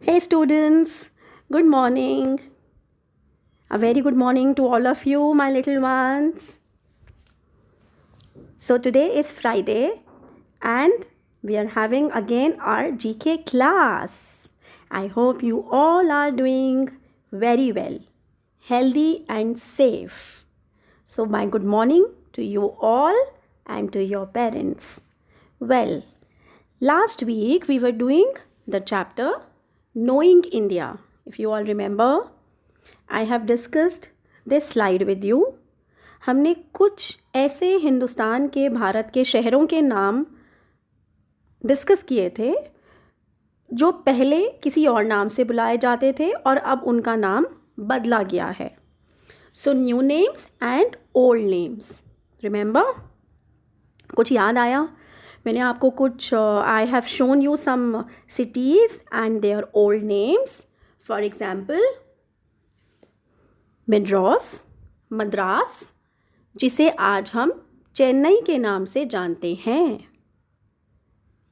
Hey students, good morning. A very good morning to all of you, my little ones. So today is Friday and we are having again our GK class. I hope you all are doing very well, healthy and safe. So my good morning to you all and to your parents. Well, last week we were doing the chapter Knowing India. If you all remember, I have discussed this slide with you. हमने कुछ ऐसे हिंदुस्तान के भारत के शहरों के नाम discuss किए थे जो पहले किसी और नाम से बुलाए जाते थे और अब उनका नाम बदला गया है. So new names and old names. Remember? कुछ याद आया? मैंने आपको कुछ I have shown you some cities and their old names. For example Madras, जिसे आज हम चेन्नई के नाम से जानते हैं.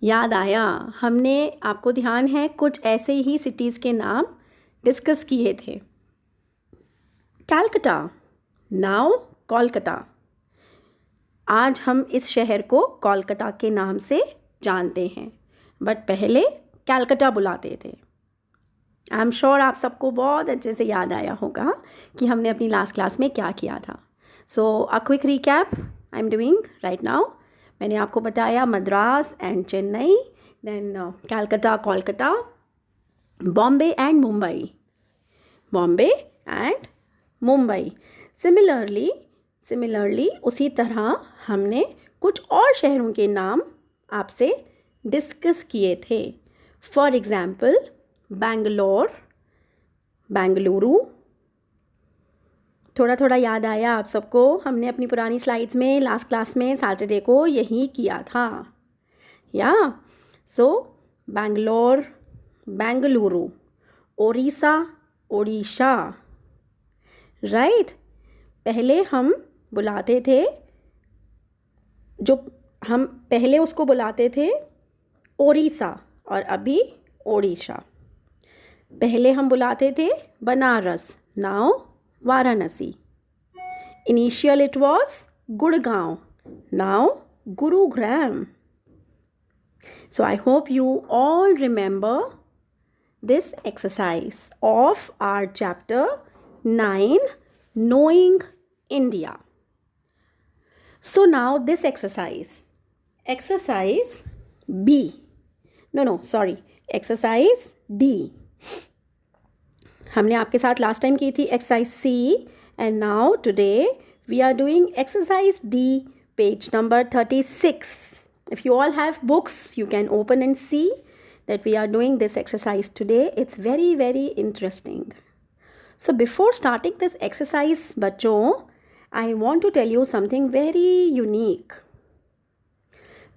याद आया? हमने, आपको ध्यान है, कुछ ऐसे ही सिटीज़ के नाम डिस्कस किए थे. Calcutta, now Kolkata. आज हम इस शहर को कोलकाता के नाम से जानते हैं, बट पहले कैलकटा बुलाते थे. आई एम श्योर आप सबको बहुत अच्छे से याद आया होगा कि हमने अपनी लास्ट क्लास में क्या किया था. So a quick recap I am doing right now. मैंने आपको बताया Madras and Chennai, then Calcutta, Kolkata, Bombay and Mumbai. Similarly उसी तरह हमने कुछ और शहरों के नाम आपसे डिस्कस किए थे. For example Bengaluru. थोड़ा थोड़ा याद आया आप सबको? हमने अपनी पुरानी स्लाइड्स में लास्ट क्लास में सैटरडे को यही किया था. या सो बेंगलुरु, ओडिशा. राइट. पहले हम बुलाते थे, हम पहले उसको बुलाते थे ओडिशा और अभी ओडिशा. पहले हम बुलाते थे Banaras, now Varanasi. Initial it was Gurgaon, now Gurugram. So I hope you all remember this exercise of our chapter 9, Knowing India. So now this exercise B. Exercise D. हमने आपके साथ लास्ट टाइम की थी exercise C, and now today we are doing exercise D, page number 36. If you all have books, you can open and see that we are doing this exercise today. It's very, very interesting. So before starting this exercise, बच्चों, I want to tell you something very unique.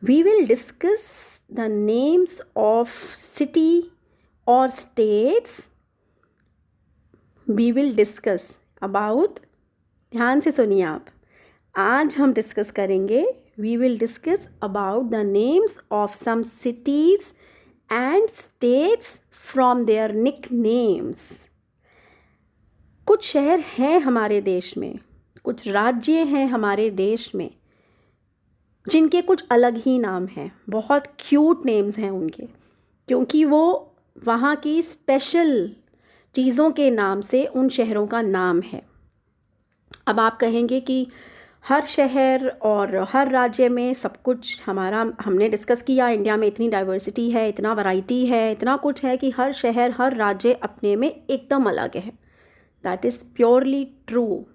We will discuss the names of city or states. We will discuss about, ध्यान से सुनिए आप, आज हम discuss करेंगे, we will discuss about the names of some cities and states from their nicknames. कुछ शहर हैं हमारे देश में, कुछ राज्य हैं हमारे देश में जिनके कुछ अलग ही नाम हैं. बहुत क्यूट नेम्स हैं उनके, क्योंकि वो वहाँ की स्पेशल चीज़ों के नाम से उन शहरों का नाम है. अब आप कहेंगे कि हर शहर और हर राज्य में सब कुछ हमने डिस्कस किया, इंडिया में इतनी डाइवर्सिटी है, इतना वैरायटी है, इतना कुछ है कि हर शहर हर राज्य अपने में एकदम अलग है. That is purely true.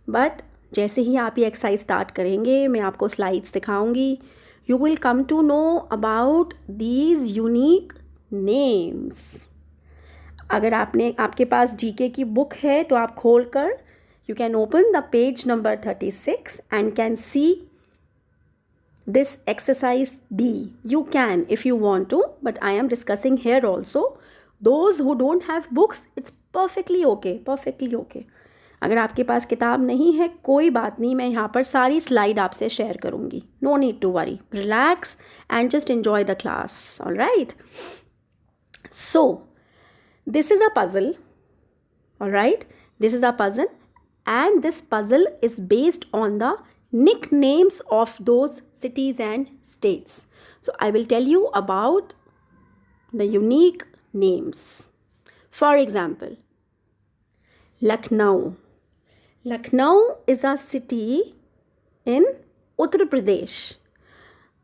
But जैसे ही आप ये एक्सरसाइज स्टार्ट करेंगे, मैं आपको स्लाइड्स दिखाऊंगी, you will come to know about these unique names. अगर आपके पास जीके की बुक है तो आप खोल कर you can open the page number 36 and can see this exercise D. You can if you want to, but I am discussing here also. Those who don't have books, it's perfectly okay. अगर आपके पास किताब नहीं है, कोई बात नहीं, मैं यहाँ पर सारी स्लाइड आपसे शेयर करूँगी. No need to worry. Relax and just enjoy the class. All right. So This is a puzzle, all right? This is a puzzle, and this puzzle is based on the nicknames of those cities and states. So I will tell you about the unique names. For example, Lucknow. Lucknow is a city in Uttar Pradesh.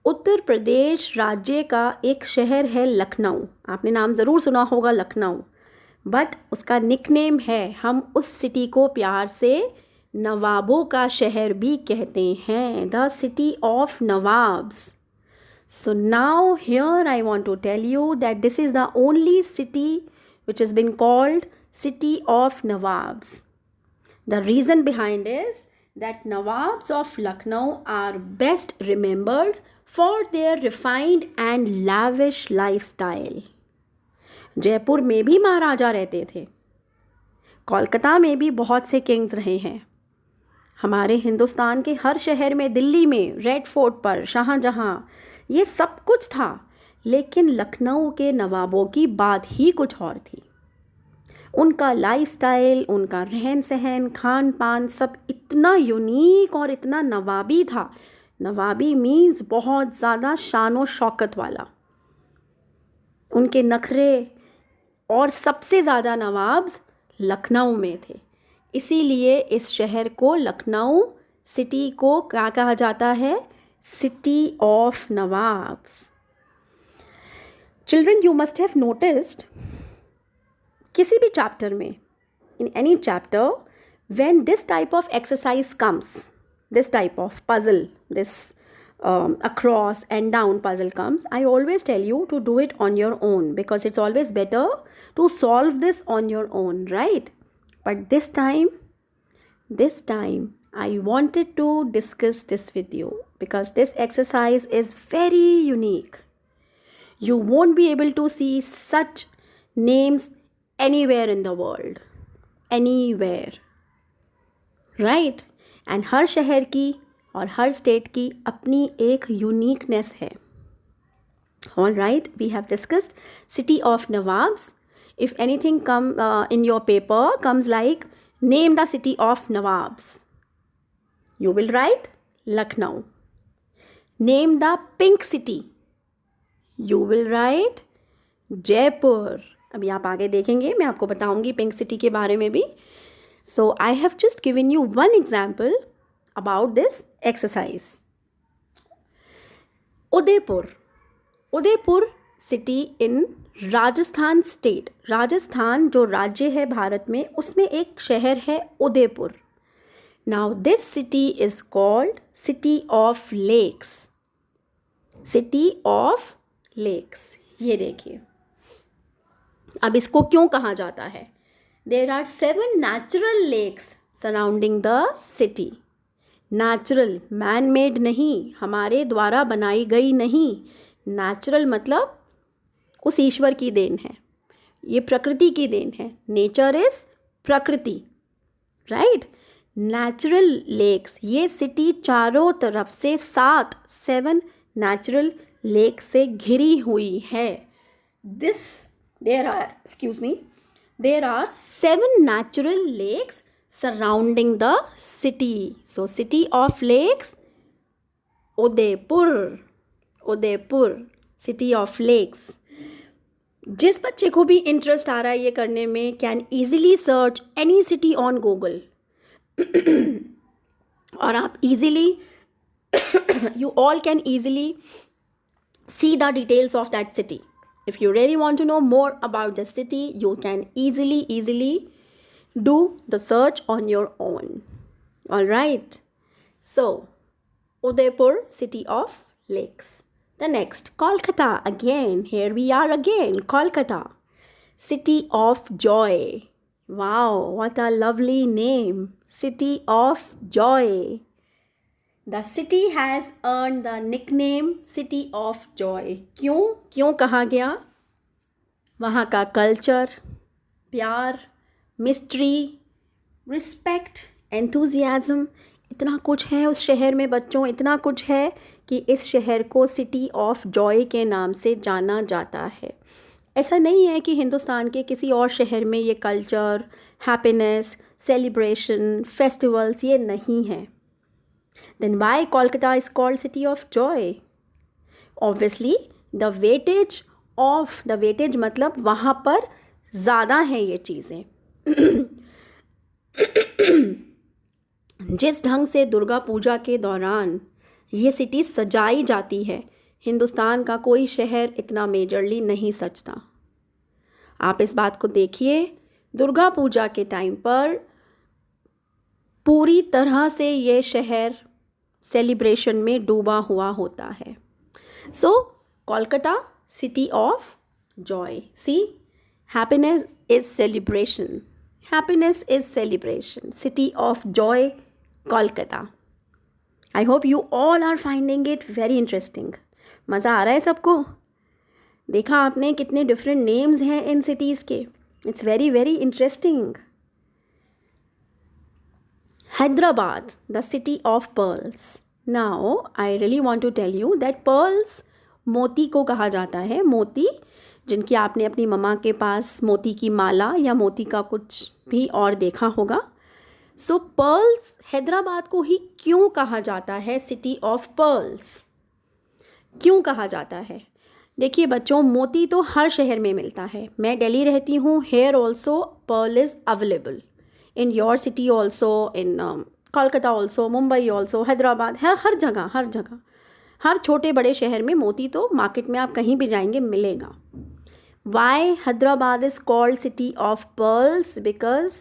Uttar Pradesh राज्य का एक शहर है लखनऊ. आपने नाम ज़रूर सुना होगा लखनऊ, बट उसका निकनेम है, हम उस सिटी को प्यार से नवाबों का शहर भी कहते हैं, the city of nawabs. So now here I want to tell you that this is the only city which has been called City of Nawabs. The reason behind is that Nawabs of Lucknow are best remembered for their refined and lavish lifestyle. Jaipur में भी महाराजा रहते थे, कोलकाता में भी बहुत से Kings रहे हैं, हमारे हिंदुस्तान के हर शहर में, दिल्ली में रेड फोर्ट पर शाहजहाँ, ये सब कुछ था, लेकिन लखनऊ के नवाबों की बात ही कुछ और थी. उनका लाइफस्टाइल, उनका रहन सहन, खान पान सब इतना यूनिक और इतना नवाबी था. नवाबी मीन्स बहुत ज़्यादा शान और शौकत वाला. उनके नखरे, और सबसे ज़्यादा नवाब्स लखनऊ में थे. इसीलिए इस शहर को, लखनऊ सिटी को क्या कहा जाता है? City of nawabs. Children, you must have noticed, किसी भी चैप्टर में, in any chapter, when this type of exercise comes, this type of puzzle, this across and down puzzle comes, I always tell you to do it on your own, because it's always better to solve this on your own, right? But this time I wanted to discuss this with you because this exercise is very unique. You won't be able to see such names anywhere in the world, anywhere, right? And हर शहर की और हर state की अपनी एक uniqueness है. All right, we have discussed City of Nawabs. If anything in your paper comes like name the City of Nawabs, you will write Lucknow. Name the pink city, you will write Jaipur. अभी आप आगे देखेंगे, मैं आपको बताऊंगी pink city के बारे में भी. So I have just given you one example about this exercise. Udaipur city in Rajasthan state. Rajasthan जो राज्य है भारत में, उसमें एक शहर है Udaipur. Now this city is called city of lakes. City of lakes, ये देखिए. अब इसको क्यों कहा जाता है? There are 7 natural lakes surrounding the city. Natural, man made नहीं, हमारे द्वारा बनाई गई नहीं. नेचुरल मतलब उस ईश्वर की देन है, ये प्रकृति की देन है. नेचर इज प्रकृति, राइट? नेचुरल लेक्स, ये सिटी चारों तरफ से 7 नेचुरल लेक से घिरी हुई है. there are 7 natural lakes surrounding the city. So city of lakes, Udaipur, city of lakes. जिस बच्चे को भी इंटरेस्ट आ रहा है ये करने में, can easily search any city on Google. और आप easily, you all can easily see the details of that city. If you really want to know more about the city, you can easily do the search on your own. All right. So, Udaipur, city of lakes. The next, Kolkata. Again, here we are again. Kolkata, city of joy. Wow, what a lovely name. City of joy. The city has earned the nickname City of Joy. क्यों कहा गया? वहाँ का culture, प्यार, mystery, respect, enthusiasm, इतना कुछ है उस शहर में बच्चों. इतना कुछ है कि इस शहर को सिटी ऑफ जॉय के नाम से जाना जाता है. ऐसा नहीं है कि हिंदुस्तान के किसी और शहर में ये कल्चर, हैप्पीनेस, सेलिब्रेशन, फेस्टिवल्स ये नहीं है. Then why Kolkata is called city of joy? Obviously the weightage मतलब वहाँ पर ज़्यादा हैं ये चीज़ें. जिस ढंग से दुर्गा पूजा के दौरान ये सिटी सजाई जाती है, हिंदुस्तान का कोई शहर इतना मेजरली नहीं सजता. आप इस बात को देखिए, दुर्गा पूजा के टाइम पर पूरी तरह से ये शहर सेलिब्रेशन में डूबा हुआ होता है. So Kolkata city of joy. See, happiness is celebration. Happiness is celebration. City of Joy, Kolkata. I hope you all are finding it very interesting. मज़ा आ रहा है सबको? देखा आपने कितने डिफरेंट नेम्स हैं इन सिटीज़ के. It's very very interesting. Hyderabad, the city of pearls. Now I really want to tell you that pearls मोती को कहा जाता है. मोती जिनकी आपने अपनी मम्मा के पास मोती की माला या मोती का कुछ भी और देखा होगा. सो पर्ल्स, हैदराबाद को ही क्यों कहा जाता है सिटी ऑफ पर्ल्स? क्यों कहा जाता है? देखिए बच्चों, मोती तो हर शहर में मिलता है. मैं दिल्ली रहती हूँ. Here also Pearl is available in your city also, in Kolkata also, Mumbai also, Hyderabad, हर जगह हर छोटे बड़े शहर में मोती तो मार्केट में आप कहीं भी जाएंगे मिलेगा. Why Hyderabad is called city of pearls? Because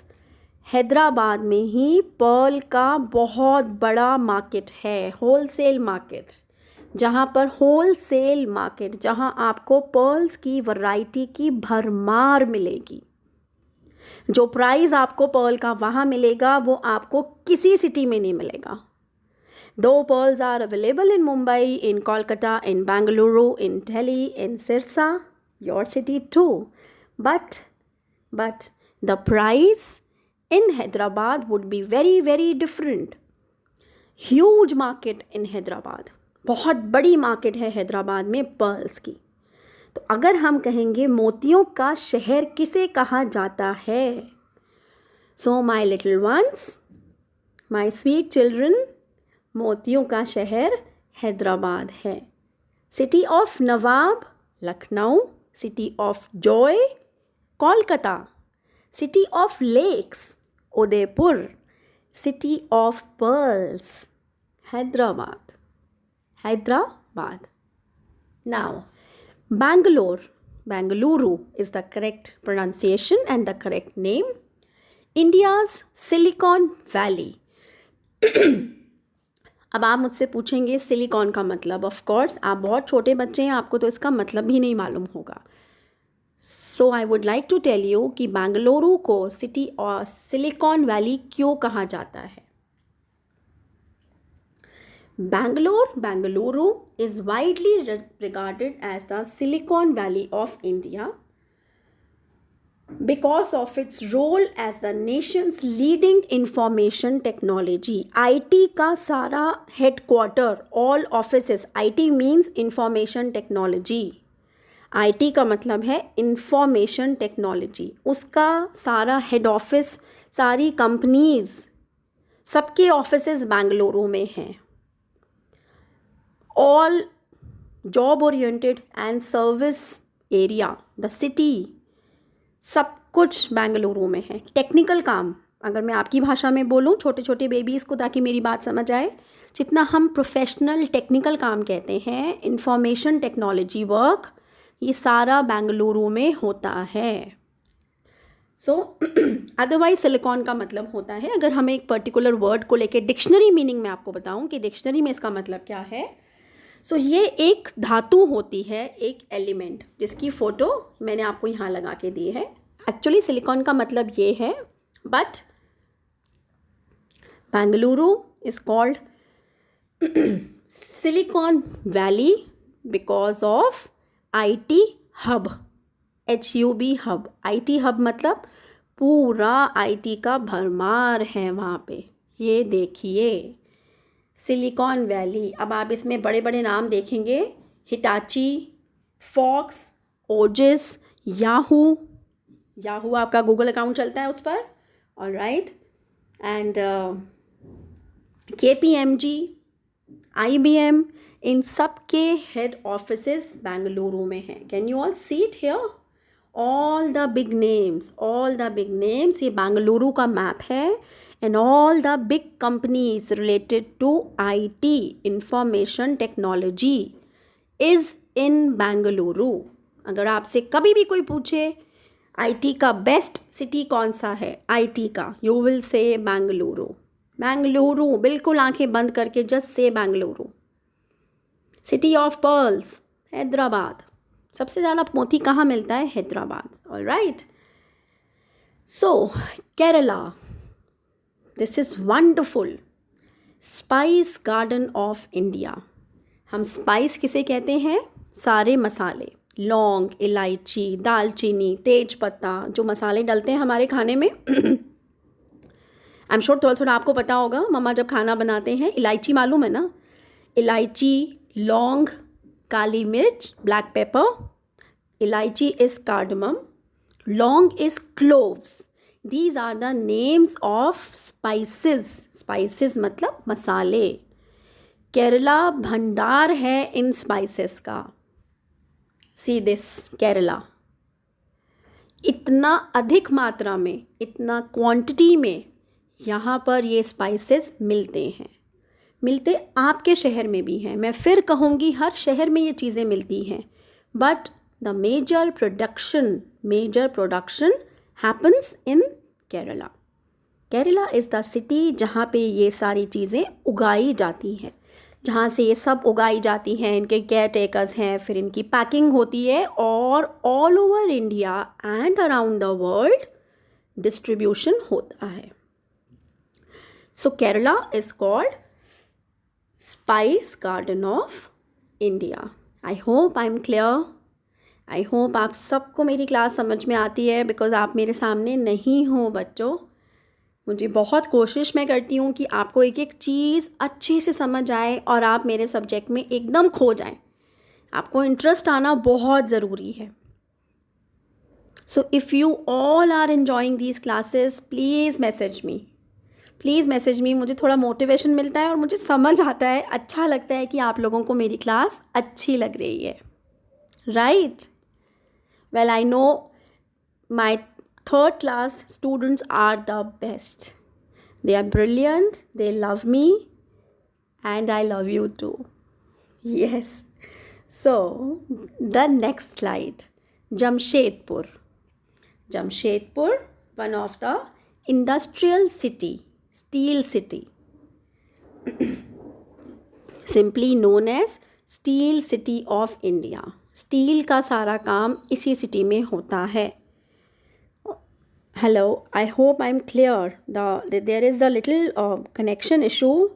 Hyderabad में ही पर्ल का बहुत बड़ा मार्केट है, होलसेल मार्केट, जहाँ आपको पर्ल्स की वैरायटी की भरमार मिलेगी. जो प्राइस आपको पर्ल का वहाँ मिलेगा वो आपको किसी सिटी में नहीं मिलेगा. Though pearls are available in Mumbai, in Kolkata, in Bangalore, in Delhi, in Sirsa, your city too. But the price in Hyderabad would be very, very different. Huge market in Hyderabad. बहुत बड़ी market है हैदराबाद में pearls की. तो अगर हम कहेंगे मोतियों का शहर किसे कहा जाता है? So my little ones, my sweet children, मोतियों का शहर हैदराबाद है. City of nawab, Lucknow. City of joy, Kolkata. City of lakes, Udaipur. City of pearls, Hyderabad. Now, Bangalore is the correct pronunciation and the correct name. India's Silicon Valley. अब आप मुझसे पूछेंगे silicon का मतलब. ऑफ कोर्स आप बहुत छोटे बच्चे हैं, आपको तो इसका मतलब भी नहीं मालूम होगा. So I would like to tell you कि बेंगलुरु को सिटी और सिलिकॉन वैली क्यों कहा जाता है. Bengaluru is widely regarded as the Silicon Valley of India because of its role as the nation's leading information technology. IT का सारा headquarter, all offices, IT means information technology. IT का मतलब है information technology. उसका सारा head office, सारी companies, सबके offices Bengaluru में हैं. All job oriented and service area, the city, सब कुछ बेंगलुरु में है. टेक्निकल काम, अगर मैं आपकी भाषा में बोलूँ छोटे छोटे बेबीज़ को ताकि मेरी बात समझ आए, जितना हम प्रोफेशनल टेक्निकल काम कहते हैं, इंफॉर्मेशन टेक्नोलॉजी वर्क, ये सारा बेंगलुरु में होता है. सो अदरवाइज सिलिकॉन का मतलब होता है, अगर हम एक पर्टिकुलर वर्ड को लेके डिक्शनरी मीनिंग में आपको बताऊँ कि डिक्शनरी में इसका मतलब क्या है. सो ये एक धातु होती है, एक एलिमेंट, जिसकी फ़ोटो मैंने आपको यहाँ लगा के दी है. एक्चुअली सिलिकॉन का मतलब ये है, but Bengaluru is called silicon valley because of IT hub, HUB hub. IT hub मतलब पूरा IT का भरमार है वहाँ पे. ये देखिए सिलिकॉन वैली. अब आप इसमें बड़े बड़े नाम देखेंगे, हिटाची, फॉक्स, ओजिस, याहू, याहू आपका गूगल अकाउंट चलता है उस पर, ऑलराइट, एंड KPMG, IBM, इन सब के हेड ऑफिसेस बेंगलुरु में हैं. Can you all see it here? All the big names, all the big names, ये बेंगलुरु का मैप है. And all the big companies related to IT, information technology, is in Bengaluru. अगर आपसे कभी भी कोई पूछे IT का बेस्ट सिटी कौन सा है, IT का, you will say Bengaluru. Bengaluru, बिल्कुल आंखें बंद करके just say Bengaluru. City of pearls, Hyderabad. सबसे ज़्यादा मोती कहाँ मिलता है? Hyderabad. All right. So Kerala, this is wonderful. Spice garden of India. हम स्पाइस किसे कहते हैं? सारे मसाले, लौंग, इलायची, दालचीनी, तेज पत्ता, जो मसाले डलते हैं हमारे खाने में. आई एम श्योर थोड़ा थोड़ा आपको पता होगा. मम्मा जब खाना बनाते हैं, इलायची मालूम है ना? इलायची, लौंग, काली मिर्च, black pepper. Elaichi is cardamom, laung is cloves. These are the names of spices. Spices मतलब मसाले. केरला भंडार है इन स्पाइसेस का. See this, Kerala. इतना अधिक मात्रा में, इतना क्वांटिटी में यहाँ पर ये स्पाइसेस मिलते हैं. मिलते आपके शहर में भी हैं. मैं फिर कहूँगी, हर शहर में ये चीज़ें मिलती हैं. But the major production happens in Kerala. Kerala is the city जहाँ पे ये सारी चीज़ें उगाई जाती हैं, जहाँ से ये सब उगाई जाती हैं. इनके केयर टेकर्स हैं, फिर इनकी पैकिंग होती है और all over India and around the world distribution होता है. So Kerala is called spice garden of India. I hope I am clear. I hope आप सबको मेरी क्लास समझ में आती है, बिकॉज आप मेरे सामने नहीं हो बच्चों. मुझे बहुत कोशिश मैं करती हूँ कि आपको एक एक चीज़ अच्छे से समझ आए और आप मेरे सब्जेक्ट में एकदम खो जाएं. आपको इंटरेस्ट आना बहुत ज़रूरी है. So if you all are enjoying these classes, please message me. मुझे थोड़ा मोटिवेशन मिलता है और मुझे समझ आता है, अच्छा लगता है कि आप लोगों को मेरी क्लास अच्छी लग रही है. Right? Well, I know my third class students are the best. They are brilliant, they love me, and I love you too. Yes. So the next slide, Jamshedpur. Jamshedpur, one of the industrial city, steel city, simply known as steel city of India. Steel का सारा काम इसी city में होता है. Hello, I hope I'm clear. There is the little connection issue.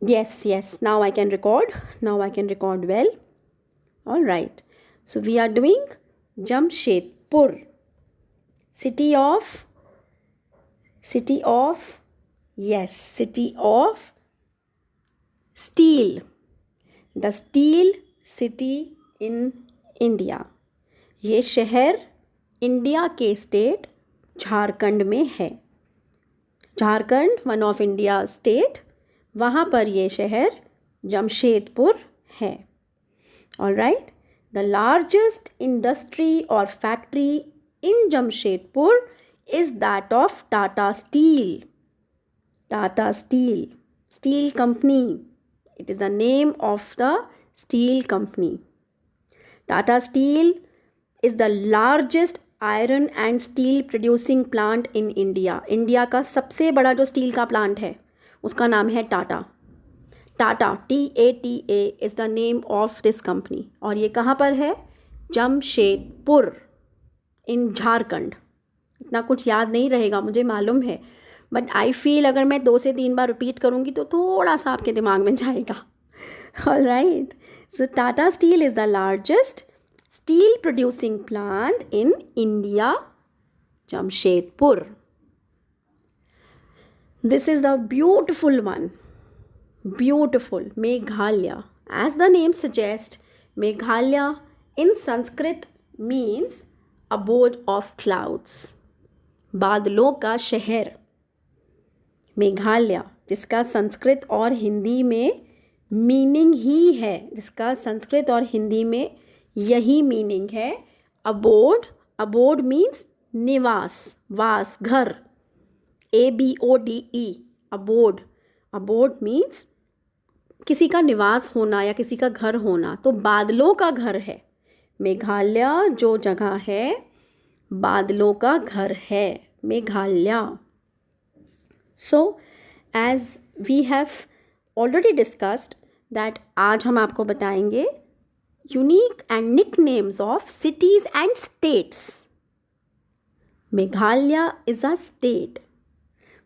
Yes, now I can record well. All right, so we are doing Jamshedpur, city of steel, the steel city in India. ये शहर India के state Jharkhand में है. Jharkhand, one of India state, वहाँ पर ये शहर जमशेदपुर है. All right. The largest industry और factory in Jamshedpur is that of Tata steel. Tata steel company. It is the name of the steel company. Tata steel is the largest iron and steel producing plant in India. India का सबसे बड़ा जो steel का plant है उसका नाम है Tata. TATA is the name of this company. और ये कहाँ पर है? जमशेदपुर इन झारखंड. इतना कुछ याद नहीं रहेगा मुझे मालूम है, बट आई फील अगर मैं 2 से 3 बार रिपीट करूँगी तो थोड़ा सा आपके दिमाग में जाएगा. All right. So Tata steel is the largest steel producing plant in India, Jamshedpur. This is the beautiful one. Beautiful, Meghalaya. As the name suggests, Meghalaya in Sanskrit means abode of clouds, बादलों का शहर। मेघालय, जिसका संस्कृत और हिंदी में मीनिंग ही है, जिसका संस्कृत और हिंदी में यही मीनिंग है, अबोड। अबोड मीन्स निवास, वास, घर, ABODE, अबोड। अबोड मीन्स किसी का निवास होना या किसी का घर होना, तो बादलों का घर है मेघालय। जो जगह है बादलों का घर है Meghalaya. So as we have already discussed that, आज हम आपको बताएंगे unique and nicknames of cities and states. Meghalaya is a state.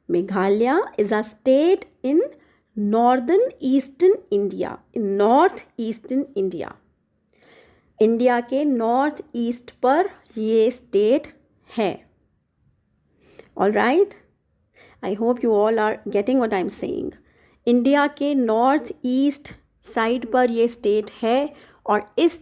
Meghalaya is a state in northern eastern India, in north eastern India. India के नॉर्थ ईस्ट पर ये state है। All right, I hope you all are getting what I am saying. India के north east side पर ये state है और इस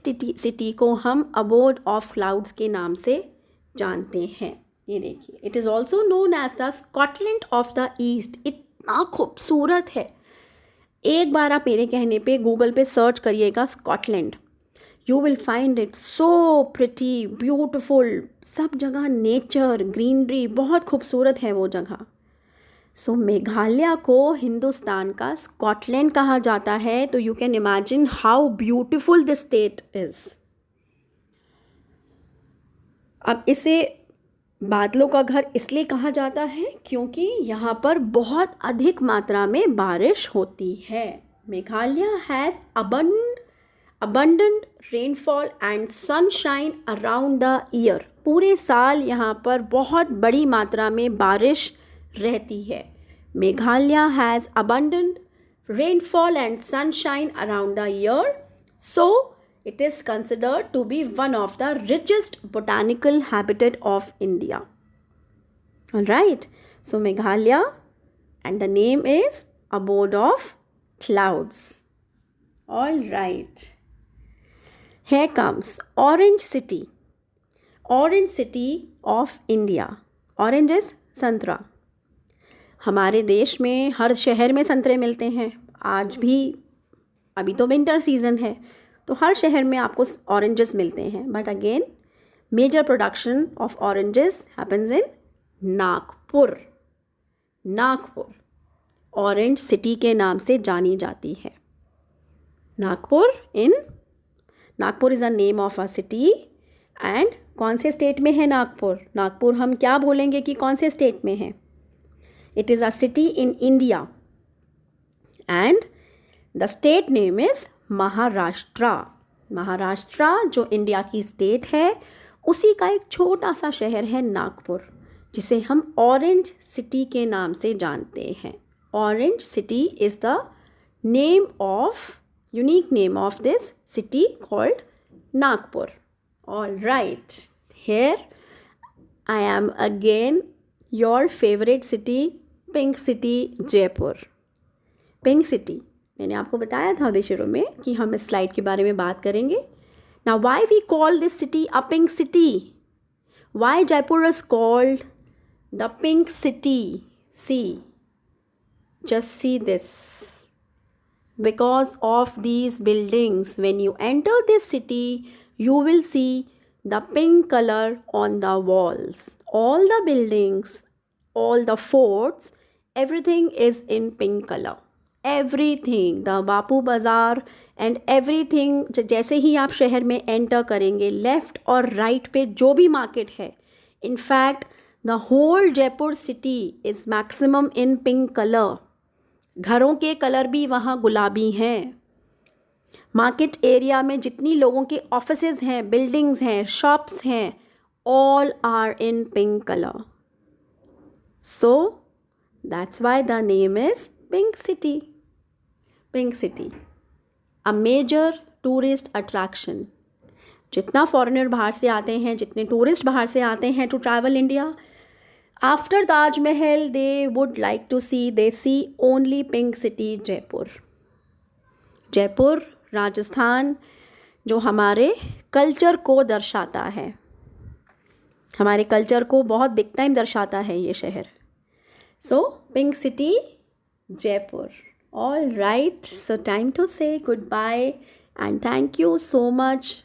सिटी को हम अबोड ऑफ क्लाउड्स के नाम से जानते हैं। ये देखिए, it is also known as the Scotland of the east. इतना खूबसूरत है, एक बार आप मेरे कहने पे गूगल पे सर्च करिएगा Scotland, you will find it so pretty, beautiful. सब जगह नेचर, ग्रीनरी, बहुत खूबसूरत है वो जगह। सो मेघालय को हिंदुस्तान का स्कॉटलैंड कहा जाता है, तो you can imagine how beautiful this state is. अब इसे बादलों का घर इसलिए कहा जाता है क्योंकि यहाँ पर बहुत अधिक मात्रा में बारिश होती है। Meghalaya has abundant rainfall and sunshine around the year। पूरे साल यहाँ पर बहुत बड़ी मात्रा में बारिश रहती है। Meghalaya has abundant rainfall and sunshine around the year, so it is considered to be one of the richest botanical habitat of India. All right, so Meghalaya, and the name is abode of clouds. All right, here comes Orange City. Orange City of India. Orange is संतरा। हमारे देश में हर शहर में संतरे मिलते हैं आज भी। अभी तो विंटर सीजन है तो हर शहर में आपको ऑरेंजेस मिलते हैं, but again major production of oranges happens in Nagpur. Nagpur orange city के नाम से जानी जाती है। Nagpur is a name of a city. And कौन से स्टेट में है नागपुर? नागपुर हम क्या बोलेंगे कि कौन से स्टेट में है? It is a city in India and the state name is Maharashtra. Maharashtra जो इंडिया की स्टेट है, उसी का एक छोटा सा शहर है नागपुर, जिसे हम ऑरेंज सिटी के नाम से जानते हैं। Orange city is the unique name of this city called Nagpur. All right, here I am again your favourite city, pink city, Jaipur. Pink city, मैंने आपको बताया था अभी शुरू में कि हम इस स्लाइड के बारे में बात करेंगे। Now why we call this city a pink city? Why Jaipur is called the pink city? See, just see this. Because of these buildings, when you enter this city, you will see the pink color on the walls. All the buildings, all the forts, everything is in pink color. Everything, the Bapu Bazaar and everything, जैसे ही आप शहर में enter करेंगे, left और right पे जो भी market है, in fact the whole Jaipur city is maximum in pink color. घरों के कलर भी वहाँ गुलाबी हैं। मार्केट एरिया में जितनी लोगों के ऑफिसेज हैं, बिल्डिंग्स हैं, शॉप्स हैं, all are in pink colour. So that's why the name is pink city. Pink city a major tourist attraction. जितना फॉरेनर बाहर से आते हैं, जितने टूरिस्ट बाहर से आते हैं to travel India, after Taj Mahal they would like to see, they see only pink city Jaipur. Jaipur Rajasthan जो हमारे कल्चर को दर्शाता है, हमारे कल्चर को बहुत बिग टाइम दर्शाता है ये शहर. So pink city, Jaipur. All right, so time to say goodbye and thank you so much.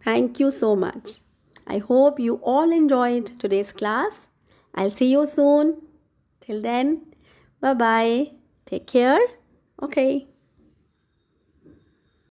Thank you so much. I hope you all enjoyed today's class. I'll see you soon. Till then, bye bye. Take care. Okay.